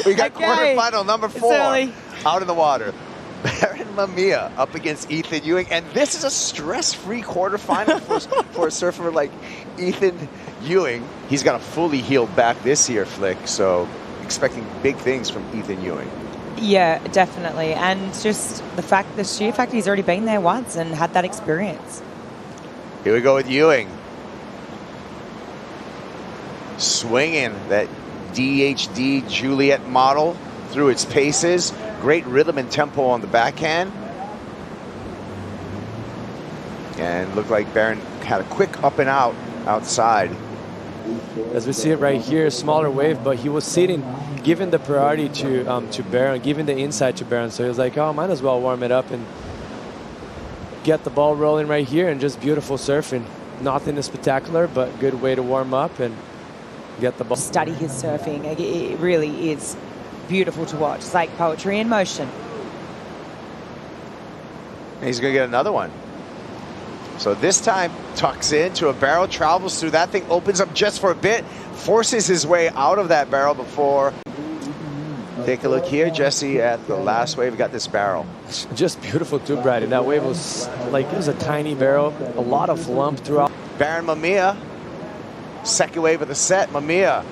We got quarterfinal number 4 out in the water. Barron Mamiya up against Ethan Ewing, and this is a stress-free quarterfinal for a surfer like Ethan Ewing. He's got a fully healed back this year, Flick, so expecting big things from Ethan Ewing. Yeah, definitely, and just the sheer fact he's already been there once and had that experience. Here we go with Ewing. Swinging that DHD Juliet model through its paces. Great rhythm and tempo on the backhand. And looked like Barron had a quick up and out outside. As we see it right here, smaller wave, but he was sitting, giving the priority to Barron, giving the inside to Barron. So he was like, oh, might as well warm it up and get the ball rolling right here, and just beautiful surfing. Nothing spectacular, but good way to warm up and get the ball. Study his surfing. It really is beautiful to watch. It's like poetry in motion. And he's going to get another one. So this time, tucks into a barrel, travels through that thing, opens up just for a bit, forces his way out of that barrel before. Take a look here, Jesse, at the last wave. We got this barrel. Just beautiful too, Brady. That wave was like, it was a tiny barrel, a lot of lump throughout. Barron Mamiya, second wave of the set. Mamiya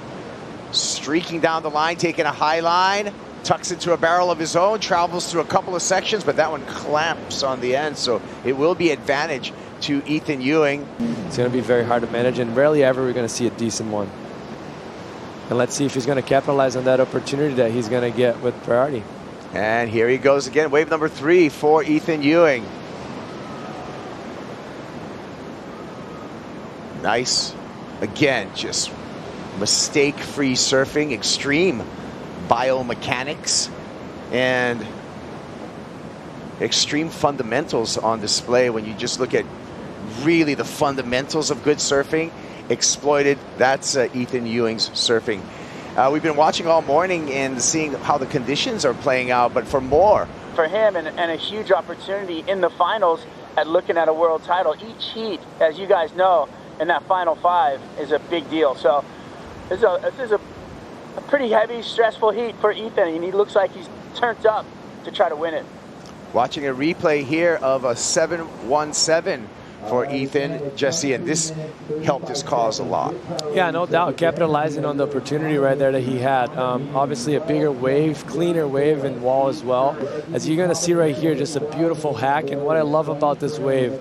streaking down the line, taking a high line, tucks into a barrel of his own, travels through a couple of sections, but that one clamps on the end, so it will be advantage to Ethan Ewing. It's going to be very hard to manage, and rarely ever we're going to see a decent one. And let's see if he's going to capitalize on that opportunity that he's going to get with priority. And here he goes again, wave number 3 for Ethan Ewing. Nice. Again, just mistake-free surfing, extreme biomechanics, and extreme fundamentals on display. When you just look at really the fundamentals of good surfing exploited, that's Ethan Ewing's surfing. We've been watching all morning and seeing how the conditions are playing out, but for more. For him, and a huge opportunity in the finals at looking at a world title. Each heat, as you guys know, in that final 5 is a big deal. So this is a pretty heavy, stressful heat for Ethan, and he looks like he's turned up to try to win it. Watching a replay here of a 7-1-7 for Ethan, Jesse, and this helped his cause a lot. Yeah, no doubt, capitalizing on the opportunity right there that he had. Obviously a bigger wave, cleaner wave and wall as well. As you're gonna see right here, just a beautiful hack, and what I love about this wave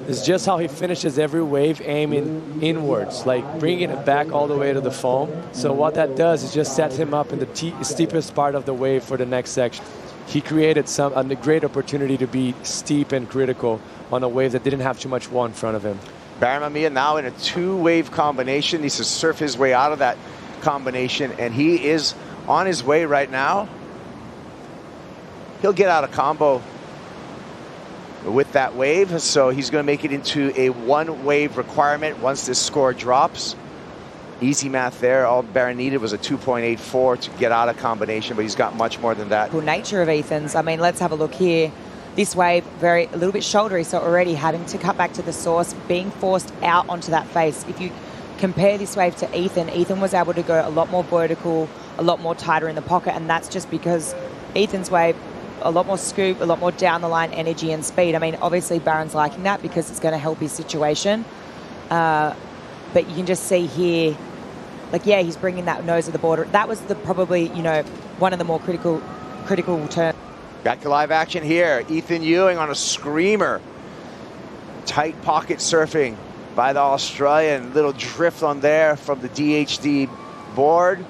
is just how he finishes every wave aiming inwards, like bringing it back all the way to the foam. So what that does is just sets him up in the steepest part of the wave for the next section. He created a great opportunity to be steep and critical on a wave that didn't have too much wall in front of him. Barron Mamiya now in a 2-wave combination, needs to surf his way out of that combination, and he is on his way right now. He'll get out of combo with that wave, so he's going to make it into a 1-wave requirement once this score drops. Easy math there. All Barron needed was a 2.84 to get out of combination, but he's got much more than that. Cool nature of Ethan's. I mean, let's have a look here. This wave, a little bit shouldery, so already having to cut back to the source, being forced out onto that face. If you compare this wave to Ethan, Ethan was able to go a lot more vertical, a lot more tighter in the pocket, and that's just because Ethan's wave, a lot more scoop, a lot more down the line energy and speed. I mean, obviously Barron's liking that because it's going to help his situation. But you can just see here, like, yeah, he's bringing that nose of the border. That was probably, you know, one of the more critical turns. Back to live action here. Ethan Ewing on a screamer. Tight pocket surfing by the Australian. Little drift on there from the DHD board.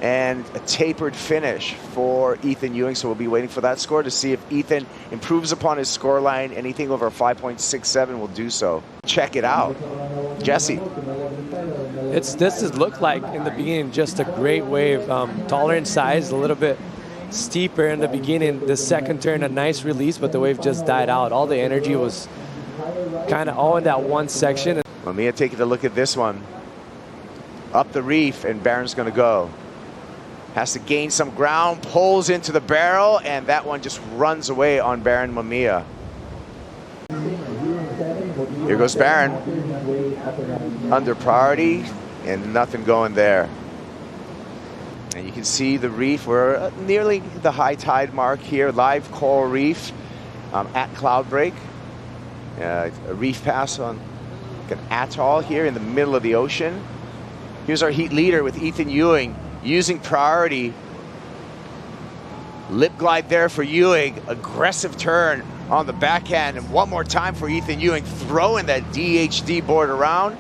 And a tapered finish for Ethan Ewing. So we'll be waiting for that score to see if Ethan improves upon his scoreline. Anything over 5.67 will do so. Check it out. Jesse. This looked like in the beginning just a great wave. Taller in size, a little bit steeper in the beginning. The second turn, a nice release, but the wave just died out. All the energy was kind of all in that one section. Mamiya taking a look at this one. Up the reef, and Barron's going to go. Has to gain some ground, pulls into the barrel, and that one just runs away on Barron Mamiya. Here goes Barron. Under priority, and nothing going there. And you can see the reef. We're nearly the high tide mark here. Live coral reef at Cloudbreak. A reef pass on an atoll here in the middle of the ocean. Here's our heat leader with Ethan Ewing using priority. Lip glide there for Ewing. Aggressive turn on the backhand. And one more time for Ethan Ewing, throwing that DHD board around.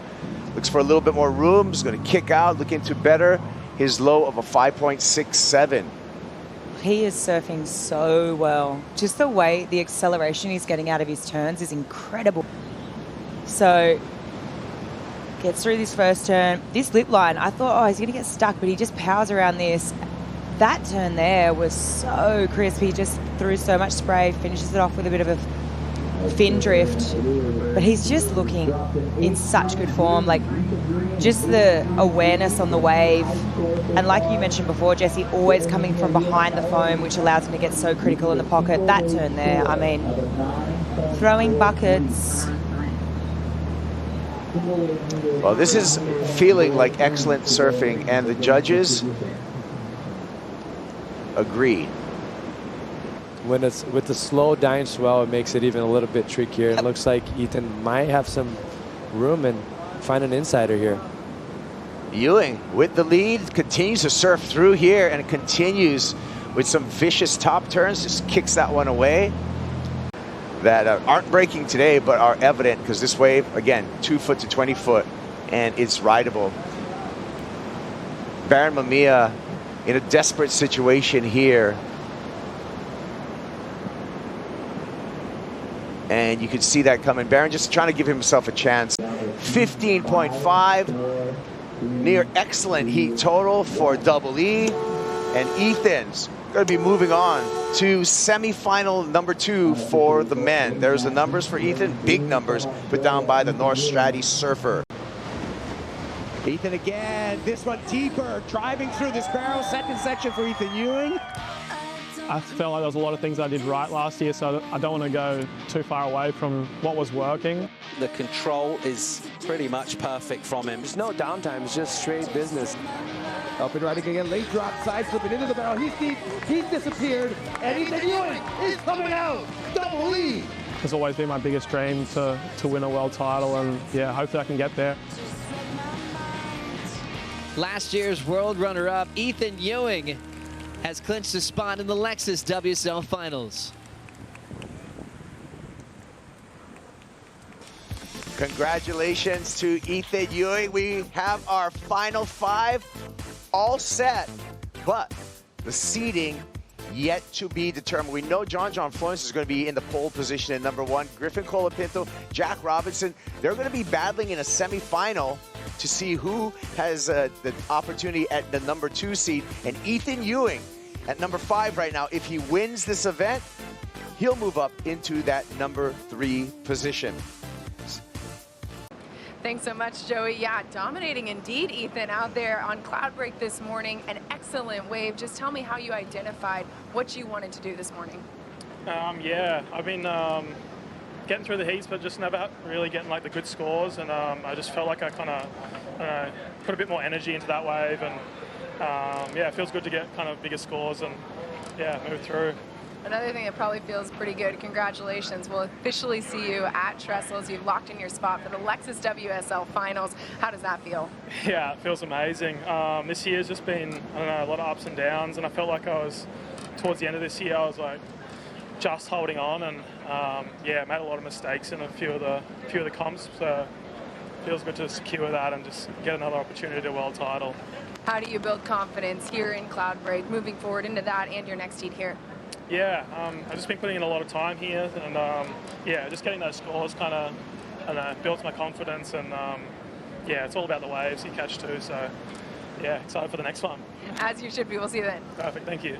Looks for a little bit more room. He's going to kick out, look into better. His low of a 5.67. He is surfing so well. Just the way the acceleration he's getting out of his turns is incredible. So, gets through this first turn. This lip line, I thought, oh, he's going to get stuck, but he just powers around this. That turn there was so crisp. He just threw so much spray, finishes it off with a bit of a fin drift. But he's just looking in such good form. Like, just the awareness on the wave. And like you mentioned before, Jesse, always coming from behind the foam, which allows him to get so critical in the pocket. That turn there, I mean, throwing buckets. Well, this is feeling like excellent surfing, and the judges agree. When it's with the slow dying swell, it makes it even a little bit trickier. It looks like Ethan might have some room and find an insider here. Ewing with the lead, continues to surf through here, and it continues with some vicious top turns. Just kicks that one away. That aren't breaking today, but are evident because this wave, again, 2 foot to 20 foot, and it's rideable. Barron Mamiya in a desperate situation here. And you can see that coming. Barron just trying to give himself a chance. 15.5, near excellent heat total for Double E. And Ethan's going to be moving on to semi-final number 2 for the men. There's the numbers for Ethan, big numbers put down by the North Stratty surfer. Ethan again, this one deeper, driving through this barrel, second section for Ethan Ewing. I felt like there was a lot of things I did right last year, so I don't want to go too far away from what was working. The control is pretty much perfect from him. There's no downtime, it's just straight business. Up and riding again, late drop, side flipping into the barrel. He's deep, he's disappeared, and Ethan Ewing is coming out. Double E. It's always been my biggest dream to win a world title, and yeah, hopefully I can get there. Last year's world runner-up, Ethan Ewing, has clinched a spot in the Lexus WSL Finals. Congratulations to Ethan Ewing. We have our final 5 all set, but the seeding yet to be determined. We know John Florence is going to be in the pole position at number 1. Griffin, Colapinto, Jack Robinson, they're going to be battling in a semifinal to see who has the opportunity at the number 2 seed. And Ethan Ewing at number 5 right now. If he wins this event, he'll move up into that number 3 position. Thanks so much, Joey. Yeah, dominating indeed, Ethan, out there on Cloudbreak this morning. An excellent wave. Just tell me how you identified what you wanted to do this morning. Yeah, I've been getting through the heats, but just never really getting like the good scores. And I just felt like I kind of put a bit more energy into that wave. And yeah, it feels good to get kind of bigger scores and yeah, move through. Another thing that probably feels pretty good, congratulations. We'll officially see you at Trestles. You've locked in your spot for the Lexus WSL Finals. How does that feel? Yeah, it feels amazing. This year's just been, I don't know, a lot of ups and downs, and I felt like I was, towards the end of this year, I was like just holding on, and yeah, made a lot of mistakes in a few of the comps, so it feels good to secure that and just get another opportunity to world title. How do you build confidence here in Cloudbreak, moving forward into that and your next heat here? Yeah, I've just been putting in a lot of time here, and yeah, just getting those scores kind of builds my confidence, and yeah, it's all about the waves you catch too, so yeah, excited for the next one. As you should be. We'll see you then. Perfect, thank you.